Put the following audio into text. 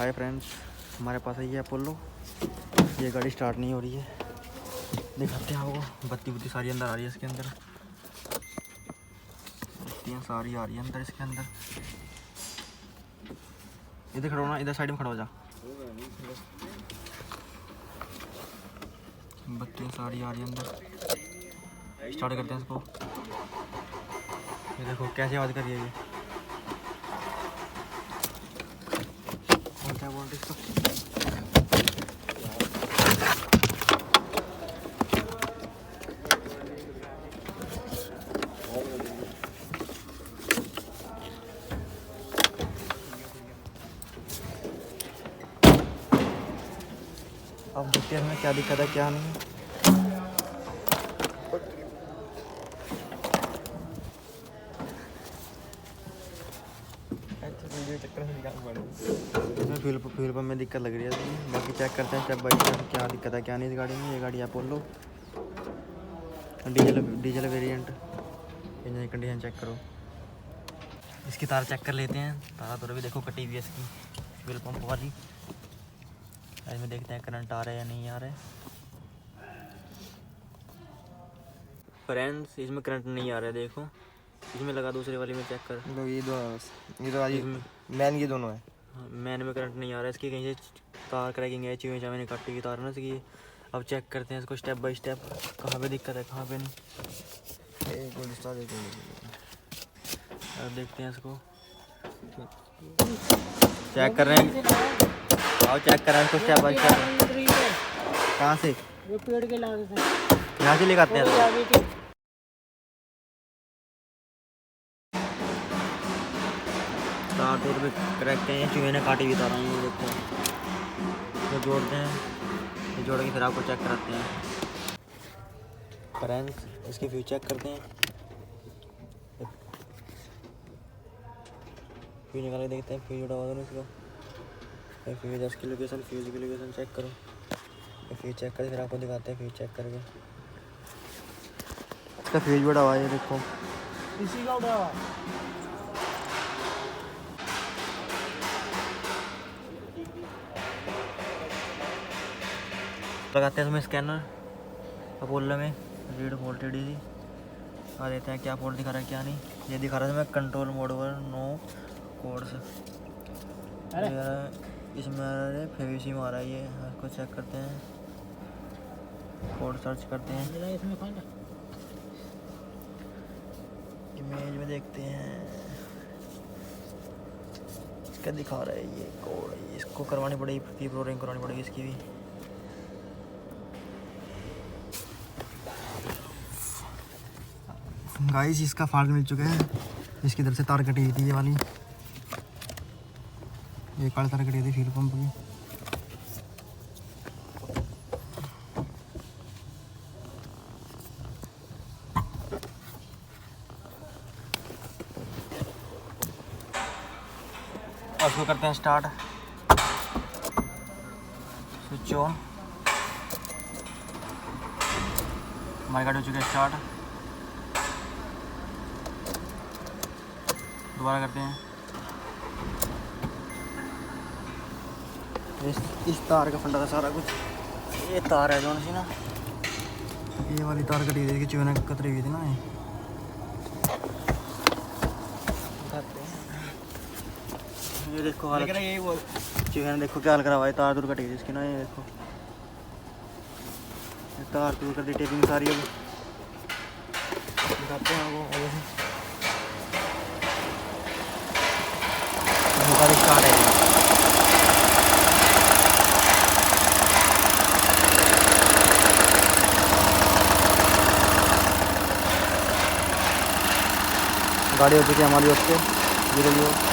Hi friends, हमारे पास है ये अपोलो। ये गाड़ी स्टार्ट नहीं हो रही है, दिखाते हैं आपको। बत्ती बुत्ती सारी अंदर आ रही है इसके अंदर, बत्तियाँ सारी आ रही है अंदर इसके अंदर। इधर खड़ा होना, इधर साइड में खड़ा हो जा। बत्तियाँ सारी आ रही है अंदर। स्टार्ट करते हैं इसको। ये देखो कैसे आवाज़ कर रही है ये। क्या बोलते इसको? अब देखते हैं हमें क्या दिक्कत है क्या नहीं। इसमें फ्यूल पंप में दिक्कत लग रही है। बाकी चेक करते हैं स्टेप बाई स्टेप क्या दिक्कत है क्या नहीं इस गाड़ी में। ये गाड़ी Apollo diesel variant. Engine condition check करो। इसकी तार चेक कर लेते हैं। तारा तो भी देखो कटी हुई है इसकी, फ्यूल पंप वाली। इसमें देखते हैं करंट आ रहा है या नहीं आ रहा है। फ्रेंड्स, इसमें करंट नहीं आ रहा है, देखो। इसमें लगा, दूसरे वाली में चेक कर। ये तो मैन ये दोनों है। मैन में करंट नहीं आ रहा है इसकी। कहीं से तार क्रैकिंग है, चीज़ें चावे काटी हुई तार ना इसकी। अब चेक करते हैं इसको स्टेप बाय स्टेप, कहाँ पे दिक्कत है कहाँ पे नहीं। अब देखते हैं इसको, चेक कर रहे हैं। आओ चेक कर रहे हैं इसको स्टेप बाय स्टेप। कहाँ से? वो पेड़ के लागे से यहाँ से लेकर आते हैं इसको। तार तोड़ पे क्रैक हैं, चूहे ने काटी हुई तार हैं, ये देखो। तो जोड़ते हैं, ये जोड़ के फिर आपको चेक कराते हैं। फ्रेंड्स, इसकी फ्यूज चेक करते हैं। फ्यूज निकाल के देखते हैं, फ्यूज जुड़ा हुआ है इसका। फ्यूज इसकी लोकेशन, फ्यूज की लोकेशन चेक करो। फ्यूज चेक करके फिर आपको दिखाते हैं फ्यूज चेक करके। इसका फ्यूज जुड़ा हुआ है, ये देखो। इसी का उड़ा हुआ लगाते हैं इसमें स्कैनर अपोलो में। रीड वोल्टेज डी आ देते हैं क्या फॉल्ट दिखा रहा है क्या नहीं। ये दिखा रहा है इसमें कंट्रोल मोड पर नो कोड्स। इसमें फेविसी मारा है ये। इसको चेक करते हैं, कोड सर्च करते हैं। इसमें इमेज में देखते हैं, इसका दिखा रहा है ये कोड। इसको करवानी पड़ेगी, प्री प्रोग्रामिंग करवानी पड़ेगी इसकी भी। गाइस, इसका फॉल्ट मिल चुका है। इसकी तरफ से तार कटी हुई थी, ये वाली, ये काली तार कटी हुई थी फ्यूल पंप की। और इसको करते हैं स्टार्ट, स्विच ऑन। हमारी गाड़ी हो चुकी है स्टार्ट। दोबारा करते हैं। इस तार का फंडा था सारा कुछ। ये तार है जो सी ना, ये वाली तार कटी हुई थी, चूहे कतरी हुई थी ना। ये देखो हालत, यही वो चूहे ने देखो क्या हाल करा हुआ है। तार दूर कटी हुई इसकी ना, ये देखो। ये तार दूर कर दी, टेपिंग सारी। अब दिखाते हैं आपको। गाड़ी स्टार्ट है, गाड़ी हो चुकी है हमारी। ओके, धीरे धीरे